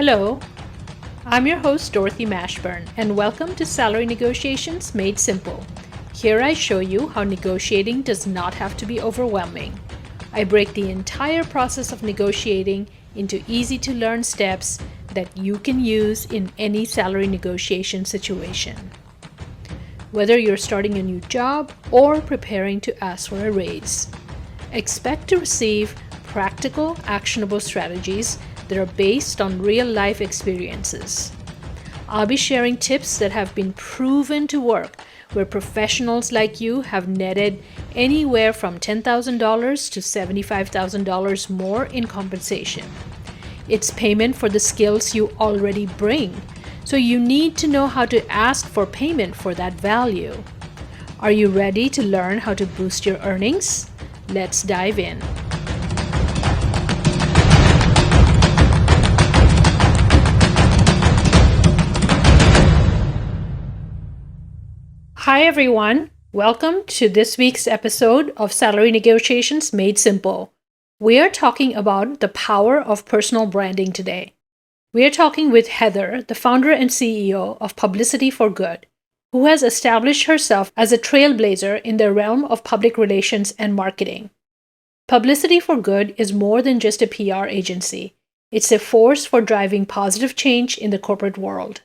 Hello, I'm your host Dorothy Mashburn, and welcome to Salary Negotiations Made Simple. Here I show you how negotiating does not have to be overwhelming. I break the entire process of negotiating into easy-to-learn steps that you can use in any salary negotiation situation. Whether you're starting a new job or preparing to ask for a raise, expect to receive practical, actionable strategies that are based on real-life experiences. I'll be sharing tips that have been proven to work, where professionals like you have netted anywhere from $10,000 to $75,000 more in compensation. It's payment for the skills you already bring, so you need to know how to ask for payment for that value. Are you ready to learn how to boost your earnings? Let's dive in. Hi everyone, welcome to this week's episode of Salary Negotiations Made Simple. We are talking about the power of personal branding today. We are talking with Heather, the founder and CEO of Publicity for Good, who has established herself as a trailblazer in the realm of public relations and marketing. Publicity for Good is more than just a PR agency. It's a force for driving positive change in the corporate world.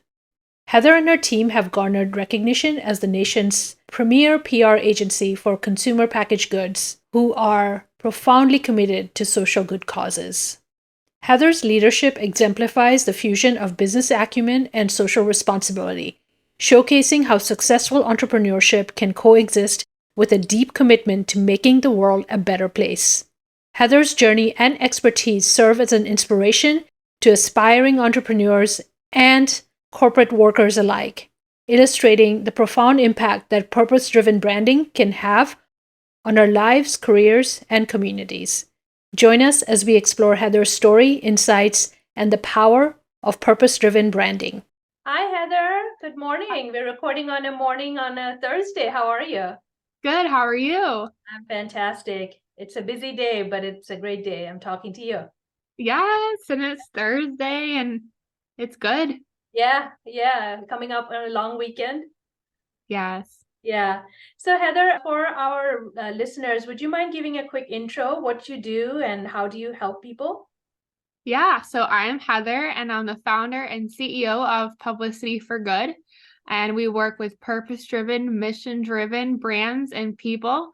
Heather and her team have garnered recognition as the nation's premier PR agency for consumer packaged goods, who are profoundly committed to social good causes. Heather's leadership exemplifies the fusion of business acumen and social responsibility, showcasing how successful entrepreneurship can coexist with a deep commitment to making the world a better place. Heather's journey and expertise serve as an inspiration to aspiring entrepreneurs and corporate workers alike, illustrating the profound impact that purpose-driven branding can have on our lives, careers, and communities. Join us as we explore Heather's story, insights, and the power of purpose-driven branding. Hi, Heather. Good morning. We're recording on a Thursday. How are you? Good. How are you? I'm fantastic. It's a busy day, but it's a great day. I'm talking to you. Yes, and it's Thursday, and it's good. Yeah. Coming up on a long weekend. Yes. Yeah. So Heather, for our listeners, would you mind giving a quick intro, what you do and how do you help people? Yeah, so I'm Heather, and I'm the founder and CEO of Publicity for Good, and we work with purpose-driven, mission-driven brands and people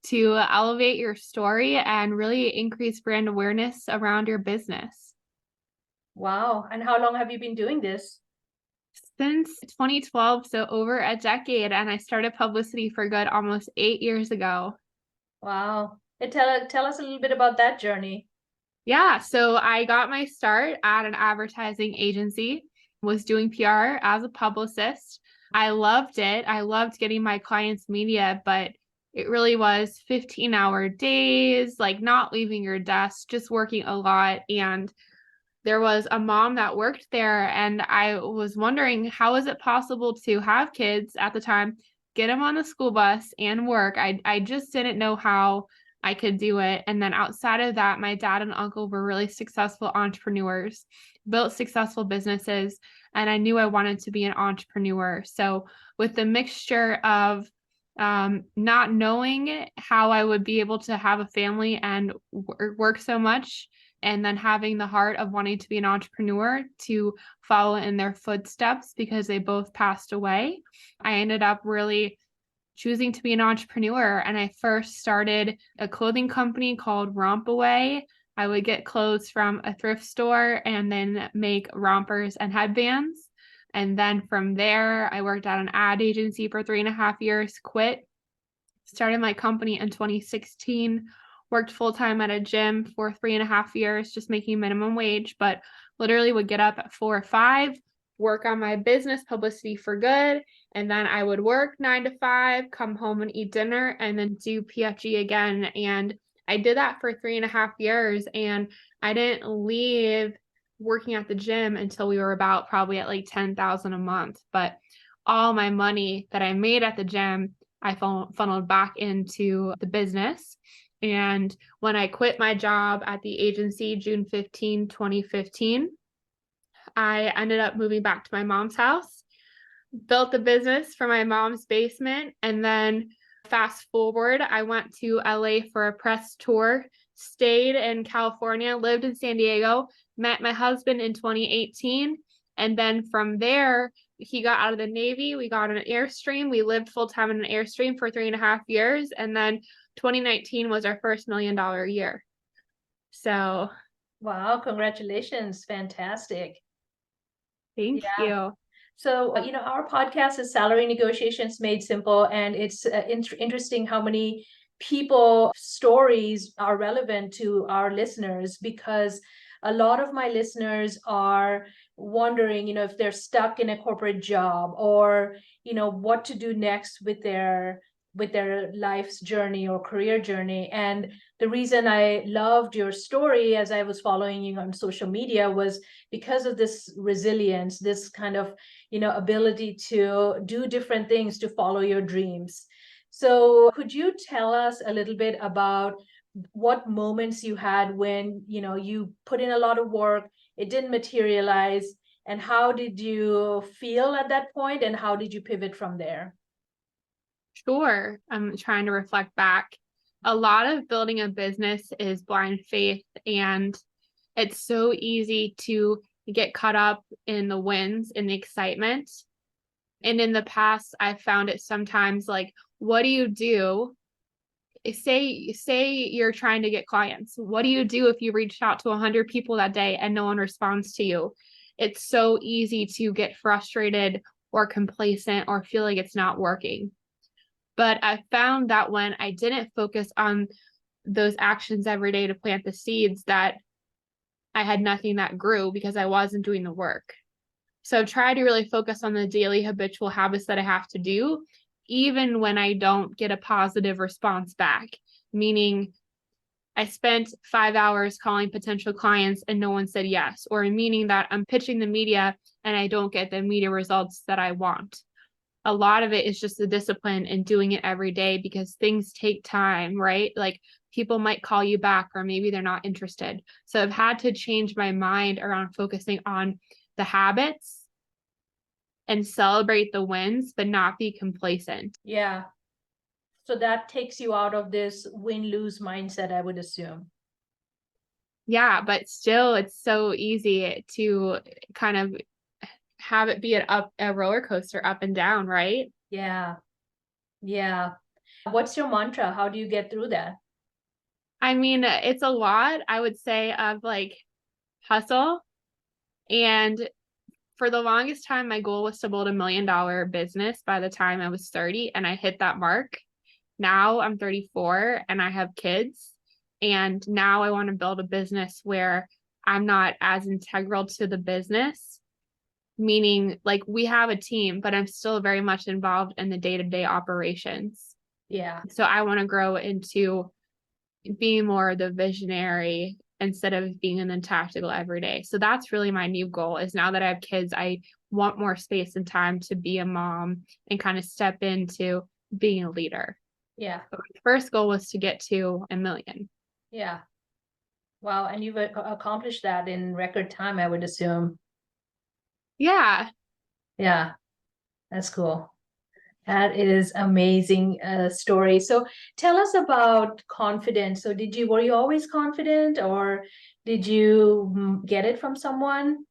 to elevate your story and really increase brand awareness around your business. Wow. And how long have you been doing this? Since 2012, so over a decade, and I started Publicity for Good almost 8 years ago. Wow. Tell us a little bit about that journey. Yeah, so I got my start at an advertising agency, was doing PR as a publicist. I loved it. I loved getting my clients media, but it really was 15-hour days, like not leaving your desk, just working a lot. And there was a mom that worked there, and I was wondering, how is it possible to have kids at the time, get them on the school bus and work? I just didn't know how I could do it. And then outside of that, my dad and uncle were really successful entrepreneurs, built successful businesses, and I knew I wanted to be an entrepreneur. So with the mixture of not knowing how I would be able to have a family and work so much, and then having the heart of wanting to be an entrepreneur to follow in their footsteps because they both passed away, I ended up really choosing to be an entrepreneur. And I first started a clothing company called Rompaway. I would get clothes from a thrift store and then make rompers and headbands. And then from there, I worked at an ad agency for 3.5 years, quit, started my company in 2016, worked full-time at a gym for 3.5 years, just making minimum wage, but literally would get up at 4 or 5, work on my business, Publicity for Good, and then I would work 9 to 5, come home and eat dinner, and then do PFG again. And I did that for 3.5 years, and I didn't leave working at the gym until we were about probably at like 10,000 a month. But all my money that I made at the gym, I funneled back into the business. And when I quit my job at the agency, June 15, 2015, I ended up moving back to my mom's house, built the business from my mom's basement, and then fast forward, I went to LA for a press tour, stayed in California, lived in San Diego, met my husband in 2018. And then from there, he got out of the Navy. We got an Airstream. We lived full time in an Airstream for 3.5 years. And then 2019 was our first $1 million year. So, Wow, congratulations. Fantastic. thank you. So, our podcast is Salary Negotiations Made Simple, and it's interesting how many people stories are relevant to our listeners, because a lot of my listeners are wondering, if they're stuck in a corporate job, or, what to do next with their life's journey or career journey. And the reason I loved your story as I was following you on social media was because of this resilience, this kind of, ability to do different things to follow your dreams. So could you tell us a little bit about what moments you had when, you put in a lot of work, it didn't materialize, and how did you feel at that point, and how did you pivot from there? Sure. I'm trying to reflect back. A lot of building a business is blind faith, and it's so easy to get caught up in the wins and the excitement. And in the past, I found it sometimes like, what do you do? Say you're trying to get clients. What do you do if you reached out to 100 people that day and no one responds to you? It's so easy to get frustrated or complacent or feel like it's not working. But I found that when I didn't focus on those actions every day to plant the seeds, that I had nothing that grew because I wasn't doing the work. So try to really focus on the daily habitual habits that I have to do, even when I don't get a positive response back. Meaning I spent 5 hours calling potential clients and no one said yes, or meaning that I'm pitching the media and I don't get the media results that I want. A lot of it is just the discipline and doing it every day, because things take time, right? Like people might call you back, or maybe they're not interested. So I've had to change my mind around focusing on the habits and celebrate the wins, but not be complacent. Yeah. So that takes you out of this win-lose mindset, I would assume. Yeah, but still, it's so easy to kind of have it be a roller coaster up and down, right? Yeah. Yeah. What's your mantra? How do you get through that? I mean, it's a lot, I would say, of like hustle. And for the longest time, my goal was to build $1 million business by the time I was 30, and I hit that mark. Now I'm 34 and I have kids. And now I want to build a business where I'm not as integral to the business, meaning like we have a team, but I'm still very much involved in the day-to-day operations. Yeah. So I want to grow into being more the visionary instead of being in the tactical every day. So that's really my new goal, is now that I have kids, I want more space and time to be a mom and kind of step into being a leader. Yeah. But my first goal was to get to $1 million. Yeah. Wow. And you've accomplished that in record time, I would assume. Yeah. Yeah. That's cool. That is amazing story. So tell us about confidence. So were you always confident, or did you get it from someone?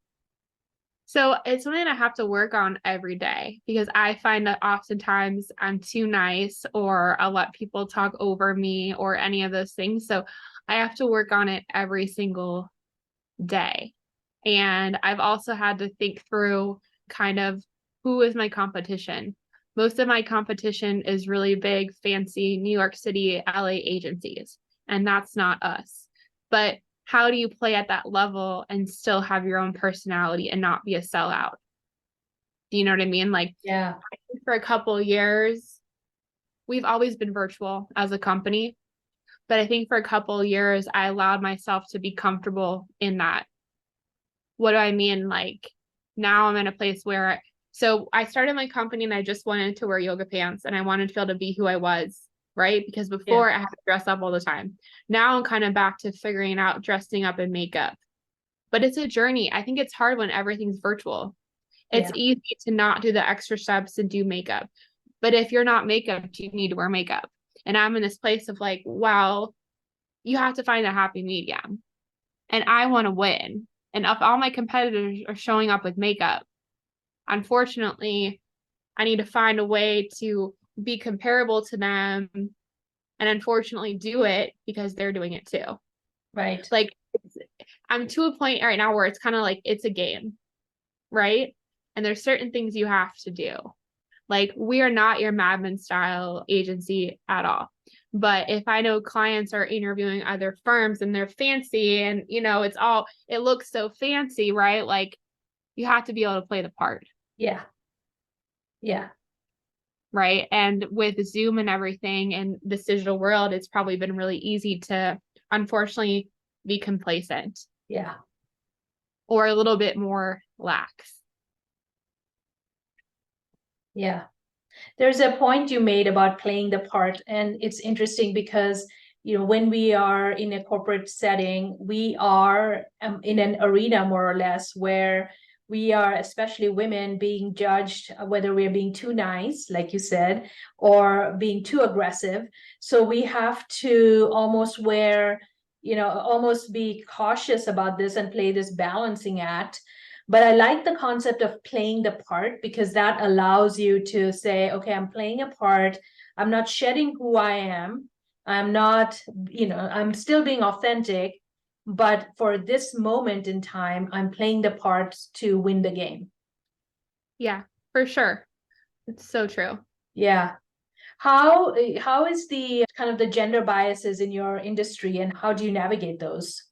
So it's something I have to work on every day, because I find that oftentimes I'm too nice, or I'll let people talk over me, or any of those things. So I have to work on it every single day. And I've also had to think through kind of who is my competition. Most of my competition is really big, fancy New York City, LA agencies, and that's not us. But how do you play at that level and still have your own personality and not be a sellout? Do you know what I mean? Like, Yeah. for a couple of years, we've always been virtual as a company, but I think for a couple of years, I allowed myself to be comfortable in that. What do I mean? Like, now I'm in a place where, so I started my company and I just wanted to wear yoga pants and I wanted to be able to be who I was, right? Because before I had to dress up all the time. Now I'm kind of back to figuring out dressing up in makeup. but it's a journey. I think it's hard when everything's virtual. It's Yeah. easy to not do the extra steps and do makeup. But if you're not makeup, you need to wear makeup. And I'm in this place of like, wow, you have to find a happy medium. And I want to win. And if all my competitors are showing up with makeup, unfortunately, I need to find a way to be comparable to them and unfortunately do it because they're doing it too. Right. Like, I'm to a point right now where it's kind of like it's a game, right? And there's certain things you have to do. Like, we are not your Mad Men style agency at all. But if I know clients are interviewing other firms and they're fancy and, it looks so fancy, right? Like, you have to be able to play the part. Yeah. Yeah. Right. And with Zoom and everything and this digital world, it's probably been really easy to, unfortunately, be complacent. Yeah. Or a little bit more lax. Yeah. There's a point you made about playing the part, and it's interesting because when we are in a corporate setting, we are in an arena more or less where we are, especially women, being judged whether we're being too nice, like you said, or being too aggressive. So we have to almost almost be cautious about this and play this balancing act. But I like the concept of playing the part because that allows you to say, okay, I'm playing a part. I'm not shedding who I am. I'm not, I'm still being authentic. But for this moment in time, I'm playing the part to win the game. Yeah, for sure. It's so true. Yeah. How is the kind of the gender biases in your industry, and how do you navigate those?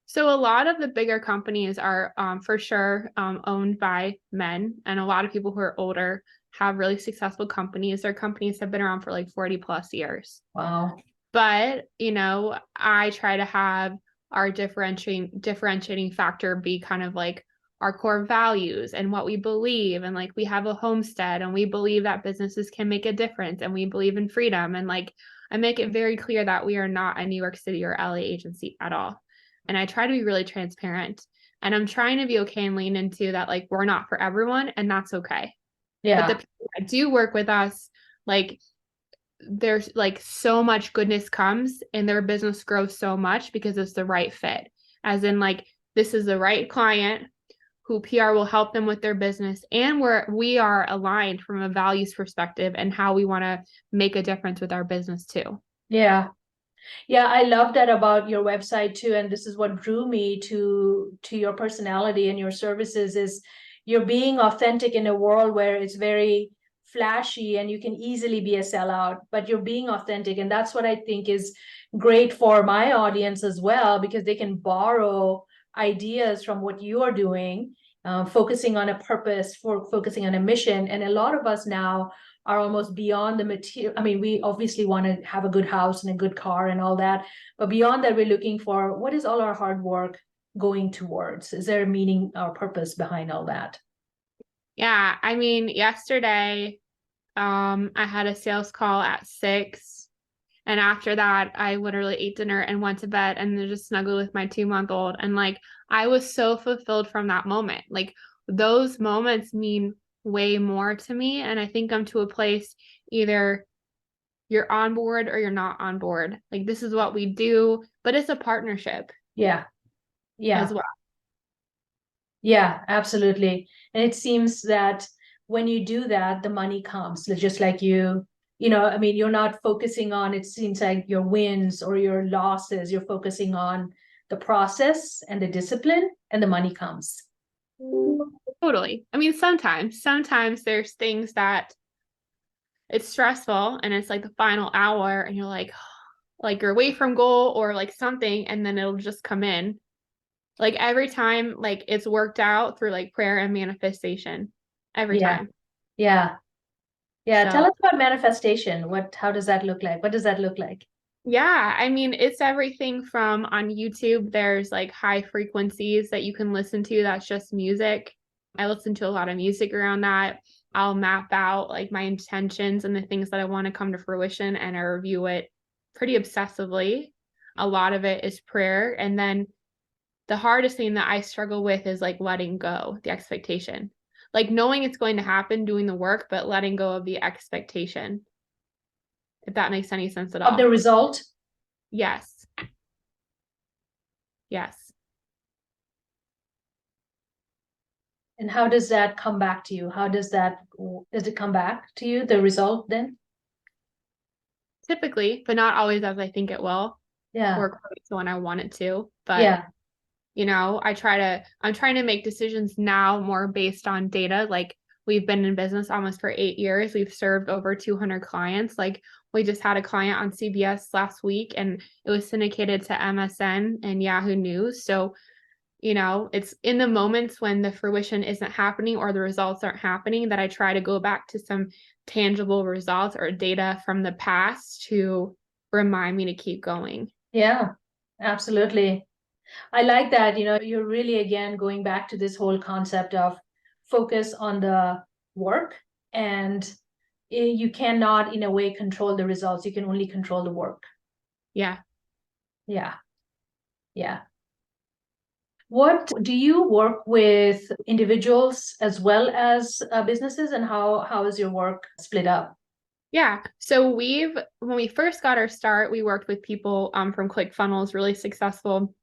So a lot of the bigger companies are for sure owned by men, and a lot of people who are older have really successful companies. Their companies have been around for like 40 plus years. Wow. But, I try to have our differentiating factor be kind of like our core values and what we believe. And like we have a homestead and we believe that businesses can make a difference and we believe in freedom. And like I make it very clear that we are not a New York City or LA agency at all. And I try to be really transparent. And I'm trying to be okay and lean into that, like, we're not for everyone, and that's okay. Yeah. But the people that do work with us, like, there's like so much goodness comes and their business grows so much because it's the right fit. As in, like, this is the right client who PR will help them with their business, and we are aligned from a values perspective and how we want to make a difference with our business too. Yeah. Yeah, I love that about your website too. And this is what drew me to your personality and your services is you're being authentic in a world where it's very flashy and you can easily be a sellout, but you're being authentic. And that's what I think is great for my audience as well, because they can borrow ideas from what you're doing, focusing on a purpose, focusing on a mission. And a lot of us now are almost beyond the material. I mean, we obviously want to have a good house and a good car and all that, but beyond that, we're looking for what is all our hard work going towards? Is there a meaning or purpose behind all that? Yeah, I mean, yesterday, I had a sales call at 6, and after that, I literally ate dinner and went to bed and then just snuggled with my 2-month-old. And like, I was so fulfilled from that moment. Like, those moments mean way more to me. And I think I'm to a place either you're on board or you're not on board. Like, this is what we do, but it's a partnership. Yeah. Yeah. As well. Yeah, absolutely. And it seems that when you do that, the money comes. Just like I mean, you're not focusing on, it seems like your wins or your losses. You're focusing on the process and the discipline, and the money comes. Totally. I mean, sometimes there's things that it's stressful and it's like the final hour and you're like you're away from goal or like something, and then it'll just come in. Like every time, like it's worked out through like prayer and manifestation every time. Yeah. Yeah. Tell So us about manifestation. How does that look like? What does that look like? yeah, I mean, it's everything from on YouTube, there's like high frequencies that you can listen to. That's just music. I listen to a lot of music around that. I'll map out like my intentions and the things that I want to come to fruition, and I review it pretty obsessively. A lot of it is prayer. And then the hardest thing that I struggle with is like letting go the expectation, like knowing it's going to happen, doing the work, but letting go of the expectation, if that makes any sense at all. Of the result? Yes. Yes. And how does that come back to you? Does it come back to you, the result then? Typically, but not always as I think it will. Yeah. Or quite so when I want it to. But Yeah. I'm trying to make decisions now more based on data. Like we've been in business almost for 8 years. We've served over 200 clients. Like we just had a client on CBS last week and it was syndicated to MSN and Yahoo News. So, it's in the moments when the fruition isn't happening or the results aren't happening that I try to go back to some tangible results or data from the past to remind me to keep going. Yeah, absolutely. I like that, you're really, again, going back to this whole concept of focus on the work, and you cannot, in a way, control the results. You can only control the work. Yeah. Yeah. Yeah. What do you work with individuals as well as businesses, and how is your work split up? Yeah. So when we first got our start, we worked with people from ClickFunnels, really successful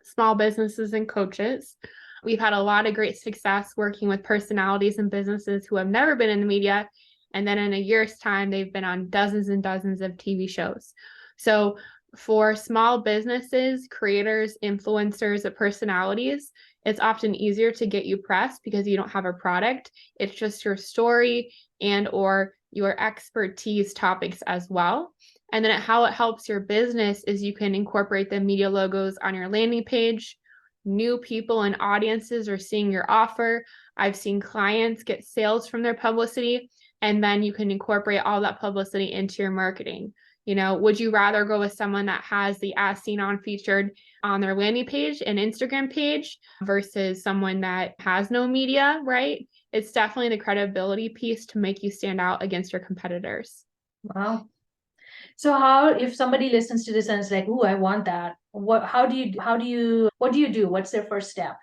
small businesses and coaches. We've had a lot of great success working with personalities and businesses who have never been in the media. And then in a year's time, they've been on dozens and dozens of TV shows. So for small businesses, creators, influencers, and personalities, it's often easier to get you press because you don't have a product. It's just your story and or your expertise topics as well. And then how it helps your business is you can incorporate the media logos on your landing page. New people and audiences are seeing your offer. I've seen clients get sales from their publicity, and then you can incorporate all that publicity into your marketing. Would you rather go with someone that has the as seen on featured on their landing page and Instagram page versus someone that has no media, right? It's definitely the credibility piece to make you stand out against your competitors. Wow. So if somebody listens to this and is like, "Ooh, I want that," what do you do? What's their first step?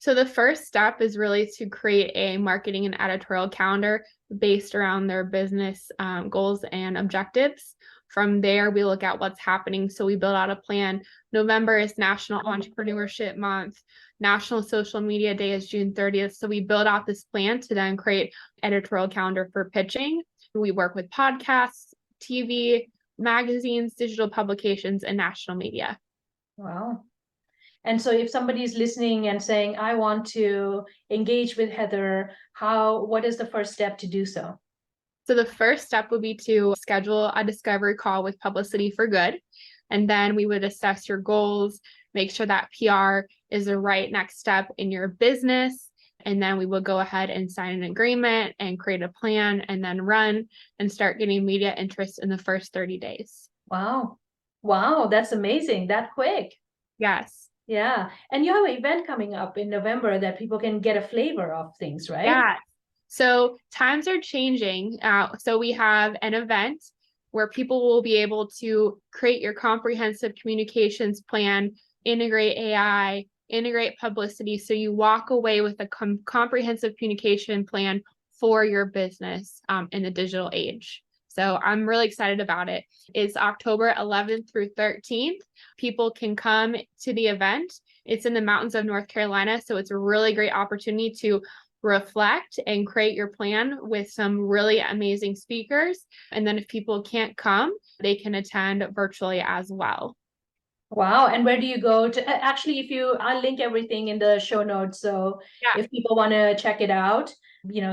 So the first step is really to create a marketing and editorial calendar based around their business goals and objectives. From there, we look at what's happening. So we build out a plan. November is National Entrepreneurship Month. National Social Media Day is June 30th. So we build out this plan to then create editorial calendar for pitching. We work with podcasts, TV, magazines, digital publications, and national media. Wow. And so if somebody's listening and saying, "I want to engage with Heather," what is the first step to do so? So the first step would be to schedule a discovery call with Publicity for Good. And then we would assess your goals, make sure that PR is the right next step in your business. And then we would go ahead and sign an agreement and create a plan and then run and start getting media interest in the first 30 days. Wow. Wow, that's amazing. That quick. Yes. Yeah. And you have an event coming up in November that people can get a flavor of things, right? Yeah. So times are changing. So we have an event where people will be able to create your comprehensive communications plan, integrate AI, integrate publicity. So you walk away with a comprehensive communication plan for your business in the digital age. So I'm really excited about it. It's October 11th through 13th. People can come to the event. It's in the mountains of North Carolina. So it's a really great opportunity to reflect and create your plan with some really amazing speakers. And then if people can't come, they can attend virtually as well. Wow. And where do you go to? Actually, I'll link everything in the show notes. So if people want to check it out,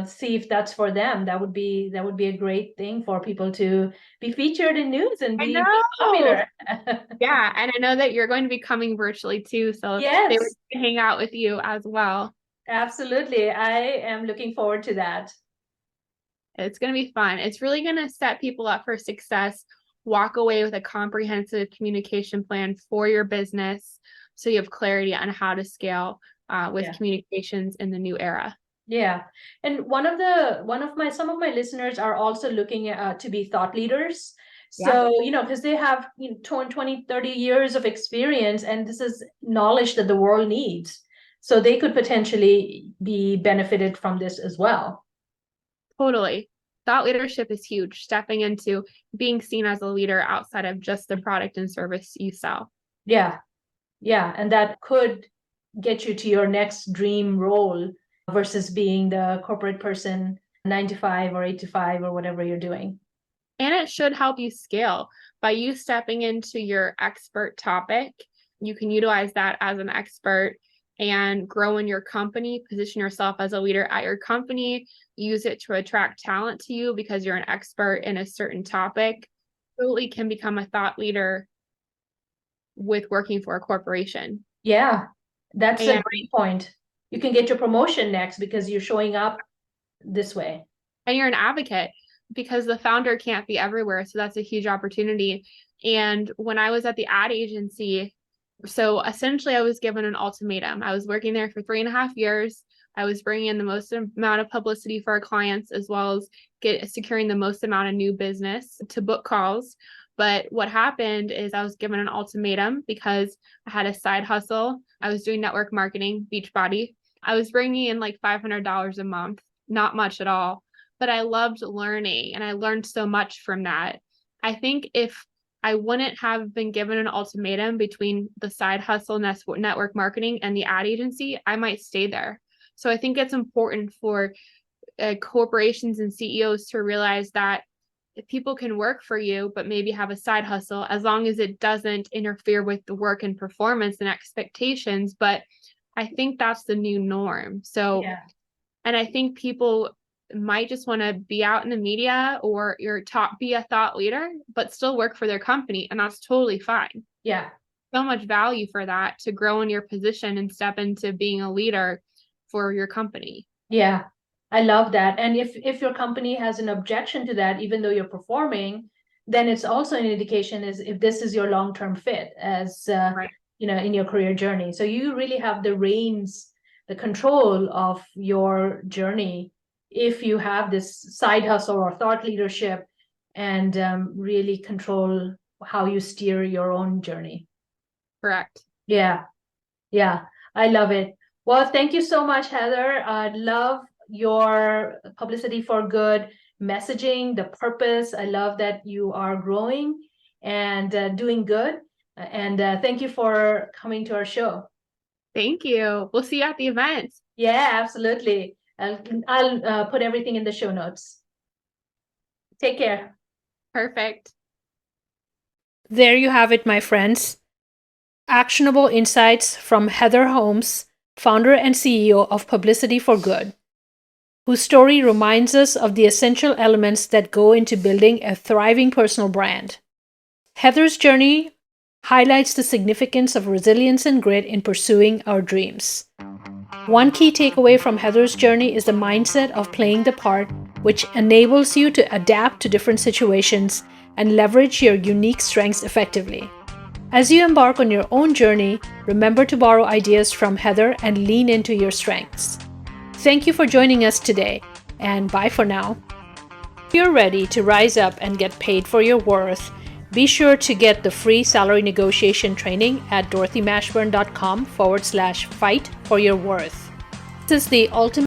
see if that's for them, that would be a great thing for people to be featured in news and be popular. Yeah. And I know that you're going to be coming virtually too. So yes, they would hang out with you as well. Absolutely. I am looking forward to that. It's going to be fun. It's really going to set people up for success. Walk away with a comprehensive communication plan for your business so you have clarity on how to scale with communications in the new era. Yeah. And some of my listeners are also looking to be thought leaders. Yeah. So, because they have 20, 30 years of experience, and this is knowledge that the world needs. So they could potentially be benefited from this as well. Totally. Thought leadership is huge, stepping into being seen as a leader outside of just the product and service you sell. Yeah. Yeah. And that could get you to your next dream role versus being the corporate person 9 to 5 or 8 to 5 or whatever you're doing. And it should help you scale by you stepping into your expert topic. You can utilize that as an expert and grow in your company, position yourself as a leader at your company, use it to attract talent to you because you're an expert in a certain topic. Totally can become a thought leader with working for a corporation. Yeah, that's a great point. You can get your promotion next because you're showing up this way. And you're an advocate because the founder can't be everywhere. So that's a huge opportunity. And when I was at the ad agency, so essentially I was given an ultimatum. I was working there for 3.5 years. I was bringing in the most amount of publicity for our clients, as well as securing the most amount of new business to book calls. But what happened is I was given an ultimatum because I had a side hustle. I was doing network marketing, Beachbody. I was bringing in like $500 a month, not much at all, but I loved learning and I learned so much from that. I think if I wouldn't have been given an ultimatum between the side hustle, network marketing, and the ad agency, I might stay there. So I think it's important for corporations and CEOs to realize that people can work for you, but maybe have a side hustle as long as it doesn't interfere with the work and performance and expectations. But I think that's the new norm. So, Yeah. And I think people might just want to be out in the media or be a thought leader, but still work for their company. And that's totally fine. Yeah. So much value for that to grow in your position and step into being a leader for your company. Yeah, I love that. And if your company has an objection to that, even though you're performing, then it's also an indication is if this is your long-term fit as Right. In your career journey. So you really have the reins, the control of your journey if you have this side hustle or thought leadership and really control how you steer your own journey. Correct. Yeah. Yeah. I love it. Well, thank you so much, Heather. I love your Publicity for Good messaging, the purpose. I love that you are growing and doing good. And thank you for coming to our show. Thank you. We'll see you at the event. Yeah, absolutely. I'll put everything in the show notes. Take care. Perfect. There you have it, my friends. Actionable insights from Heather Holmes, founder and CEO of Publicity for Good, whose story reminds us of the essential elements that go into building a thriving personal brand. Heather's journey highlights the significance of resilience and grit in pursuing our dreams. One key takeaway from Heather's journey is the mindset of playing the part, which enables you to adapt to different situations and leverage your unique strengths effectively. As you embark on your own journey, remember to borrow ideas from Heather and lean into your strengths. Thank you for joining us today, and bye for now. If you're ready to rise up and get paid for your worth, be sure to get the free salary negotiation training at dorothymashburn.com/fight for your worth. This is the ultimate